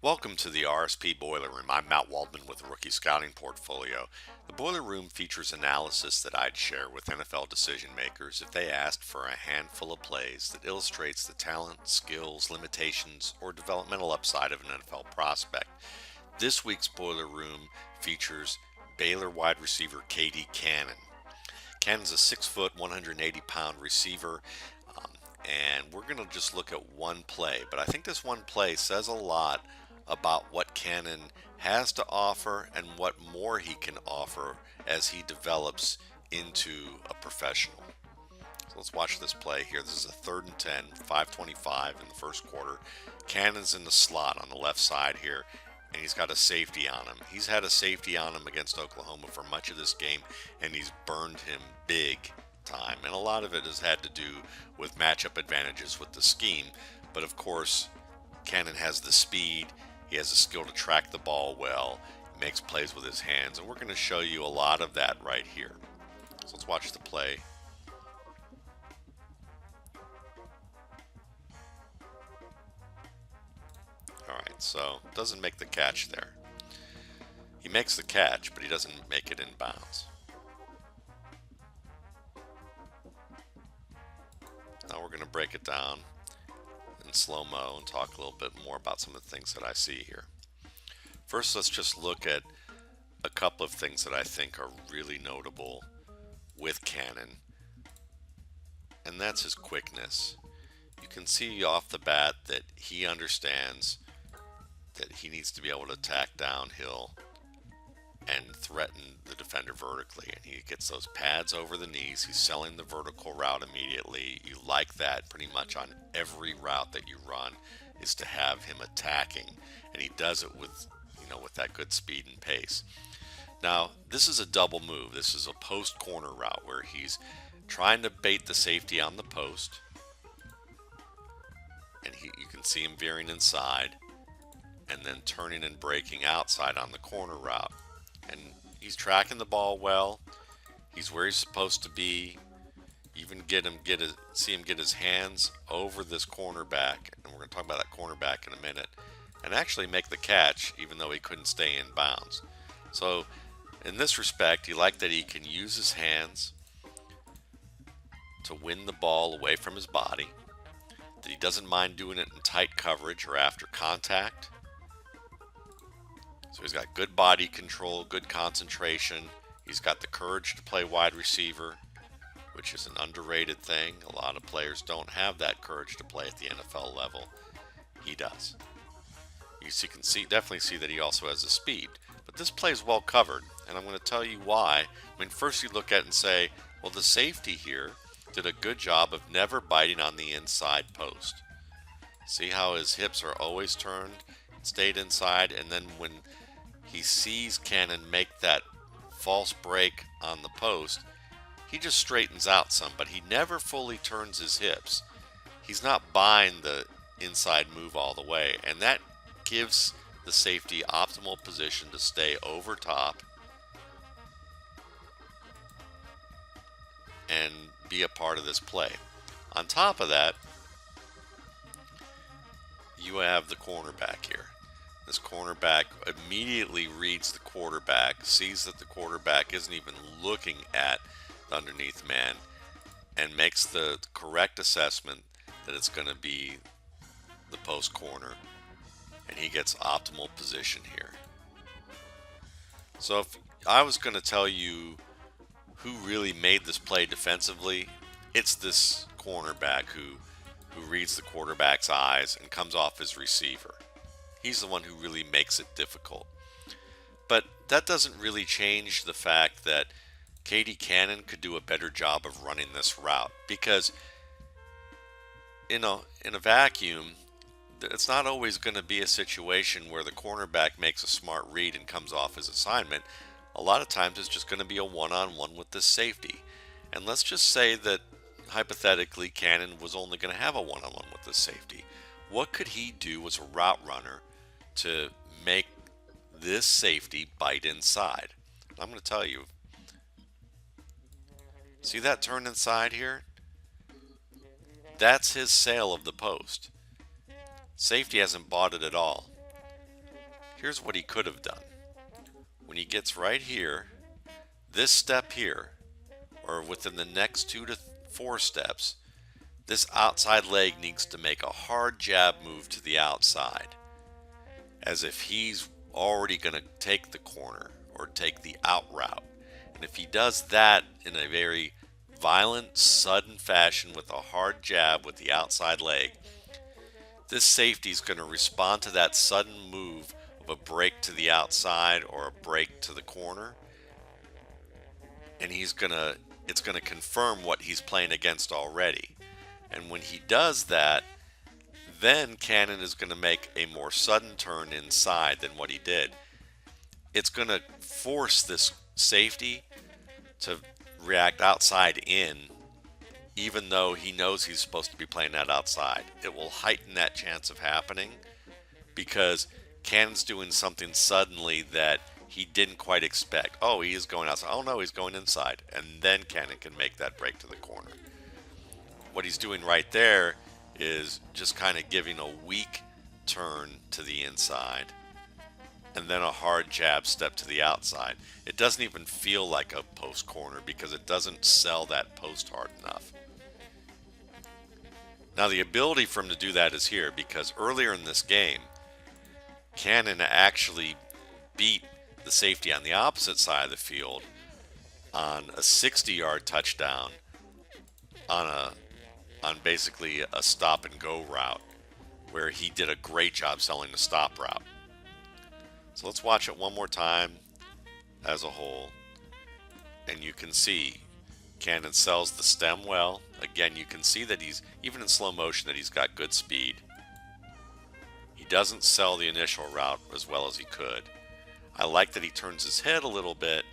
Welcome to the RSP Boiler Room. I'm Matt Waldman with the Rookie Scouting Portfolio. The Boiler Room features analysis that I'd share with NFL decision makers if they asked for a handful of plays that illustrates the talent, skills, limitations, or developmental upside of an NFL prospect. This week's Boiler Room features Baylor wide receiver K.D. Cannon. Cannon's a 6-foot, 180-pound receiver. And we're going to just look at one play, but I think this one play says a lot about what Cannon has to offer and what more he can offer as he develops into a professional. So let's watch this play here. This is a 3rd and 10, 5:25 in the first quarter. Cannon's in the slot on the left side here, and he's got a safety on him. He's had a safety on him against Oklahoma for much of this game, and he's burned him big time. And a lot of it has had to do with matchup advantages with the scheme. But of course, Cannon has the speed. He has the skill to track the ball well, makes plays with his hands, and we're going to show you a lot of that right here. So let's watch the play. Alright, so doesn't make the catch there. He makes the catch, but he doesn't make it in bounds. Now we're going to break it down in slow-mo and talk a little bit more about some of the things that I see here. First, let's just look at a couple of things that I think are really notable with Cannon, and that's his quickness. You can see off the bat that he understands that he needs to be able to attack downhill and threaten the defender vertically, and he gets those pads over the knees. He's selling the vertical route immediately. You like that pretty much on every route that you run, is to have him attacking, and he does it with that good speed and pace. Now this is a double move. This is a post corner route where he's trying to bait the safety on the post, and you can see him veering inside and then turning and breaking outside on the corner route. And he's tracking the ball well. He's where he's supposed to be. Even see him get his hands over this cornerback, and we're going to talk about that cornerback in a minute, and actually make the catch even though he couldn't stay in bounds. So in this respect, you like that he can use his hands to win the ball away from his body, that he doesn't mind doing it in tight coverage or after contact. So he's got good body control, good concentration. He's got the courage to play wide receiver, which is an underrated thing. A lot of players don't have that courage to play at the NFL level. He does. You can definitely see that he also has the speed. But this play is well covered, and I'm going to tell you why. First you look at it and say, well, the safety here did a good job of never biting on the inside post. See how his hips are always turned, stayed inside, and then when he sees Cannon make that false break on the post, he just straightens out some, but he never fully turns his hips. He's not buying the inside move all the way, and that gives the safety optimal position to stay over top and be a part of this play. On top of that, you have the cornerback here. This cornerback immediately reads the quarterback, sees that the quarterback isn't even looking at the underneath man, and makes the correct assessment that it's going to be the post corner, and he gets optimal position here. So if I was going to tell you who really made this play defensively, it's this cornerback who reads the quarterback's eyes and comes off his receiver. He's the one who really makes it difficult. But that doesn't really change the fact that K.D. Cannon could do a better job of running this route, because in a vacuum, it's not always going to be a situation where the cornerback makes a smart read and comes off his assignment. A lot of times it's just going to be a one-on-one with this safety. And let's just say that hypothetically Cannon was only going to have a one-on-one with this safety. What could he do as a route runner to make this safety bite inside? I'm going to tell you. See that turn inside here? That's his sale of the post. Safety hasn't bought it at all. Here's what he could have done. When he gets right here, this step here, or within the next 2 to 4 steps, this outside leg needs to make a hard jab move to the outside, as if he's already going to take the corner or take the out route. And if he does that in a very violent, sudden fashion with a hard jab with the outside leg, this safety is going to respond to that sudden move of a break to the outside or a break to the corner, and it's going to confirm what he's playing against already. And when he does that, then Cannon is going to make a more sudden turn inside than what he did. It's going to force this safety to react outside in, even though he knows he's supposed to be playing that outside. It will heighten that chance of happening because Cannon's doing something suddenly that he didn't quite expect. Oh, he is going outside. Oh no, he's going inside. And then Cannon can make that break to the corner. What he's doing right there is just kind of giving a weak turn to the inside and then a hard jab step to the outside. It doesn't even feel like a post corner because it doesn't sell that post hard enough. Now the ability for him to do that is here because earlier in this game, Cannon actually beat the safety on the opposite side of the field on a 60-yard touchdown on basically a stop and go route where he did a great job selling the stop route. So let's watch it one more time as a whole, and you can see Cannon sells the stem well. Again, you can see that he's, even in slow motion, that he's got good speed. He doesn't sell the initial route as well as he could. I like that he turns his head a little bit,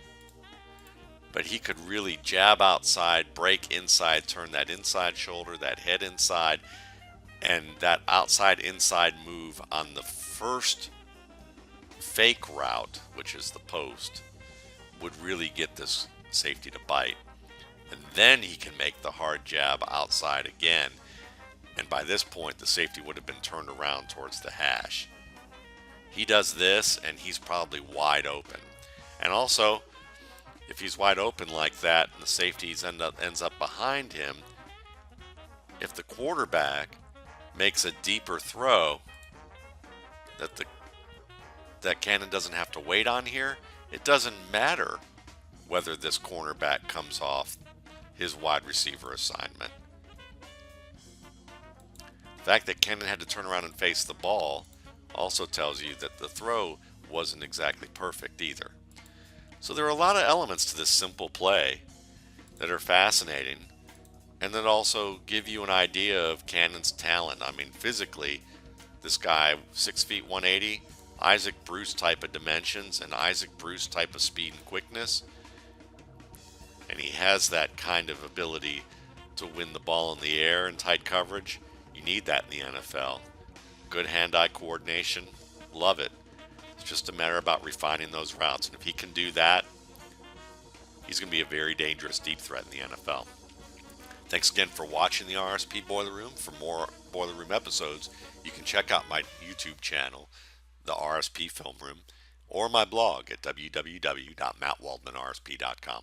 but he could really jab outside, break inside, turn that inside shoulder, that head inside, and that outside inside move on the first fake route, which is the post, would really get this safety to bite. And then he can make the hard jab outside again, and by this point the safety would have been turned around towards the hash. He does this and he's probably wide open. And also, if he's wide open like that and the safety ends up behind him, if the quarterback makes a deeper throw that Cannon doesn't have to wait on here, it doesn't matter whether this cornerback comes off his wide receiver assignment. The fact that Cannon had to turn around and face the ball also tells you that the throw wasn't exactly perfect either. So there are a lot of elements to this simple play that are fascinating and that also give you an idea of Cannon's talent. I mean, physically, this guy, 6 feet 180, Isaac Bruce type of dimensions and Isaac Bruce type of speed and quickness. And he has that kind of ability to win the ball in the air in tight coverage. You need that in the NFL. Good hand-eye coordination. Love it. It's just a matter about refining those routes. And if he can do that, he's going to be a very dangerous deep threat in the NFL. Thanks again for watching the RSP Boiler Room. For more Boiler Room episodes, you can check out my YouTube channel, the RSP Film Room, or my blog at www.mattwaldmanrsp.com.